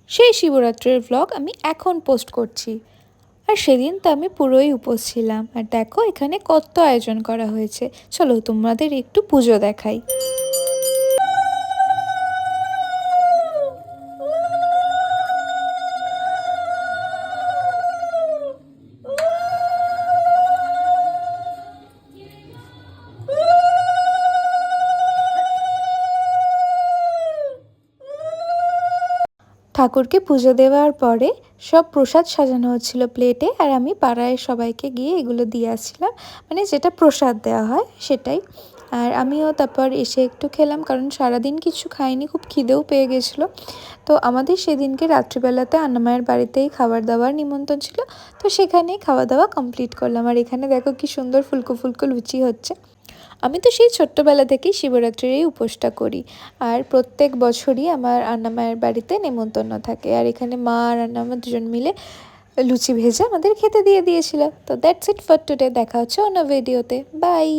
সেই শিবরাত্রির ব্লগ আমি এখন পোস্ট করছি। আর সেদিন তো আমি পুরোই উপোস ছিলাম। আর দেখো এখানে কত আয়োজন করা হয়েছে। চলো তোমাদের একটু পুজো দেখাই। ঠাকুরকে পুজো দেওয়ার পরে সব প্রসাদ সাজানো হচ্ছিল প্লেটে, আর আমি পাড়ায় সবাইকে গিয়ে এগুলো দিয়ে আসছিলাম, মানে যেটা প্রসাদ দেওয়া হয় সেটাই। আর আমিও তারপর এসে একটু খেলাম, কারণ সারাদিন কিছু খাইনি, খুব খিদেও পেয়ে গেছিলো। তো আমাদের সেদিনকে রাত্রিবেলাতে আন্নামায়ের বাড়িতেই খাবার দাবার নিমন্ত্রণ ছিল, তো সেখানেই খাওয়া দাওয়া কমপ্লিট করলাম। আর এখানে দেখো কি সুন্দর ফুলকো ফুলকো লুচি হচ্ছে। আমি তো সেই ছোট্টবেলা থেকেই শিবরাত্রির এই উপোসটা করি, আর প্রত্যেক বছরই আমার আন্নামায়ের বাড়িতে নেমন্তন্ন থাকে। আর এখানে মা আর আন্নামা দুজন মিলে লুচি ভেজে আমাদের খেতে দিয়ে দিয়েছিল। তো দ্যাটস ইট ফর টুডে। দেখা হচ্ছে অন্য ভিডিওতে। বাই।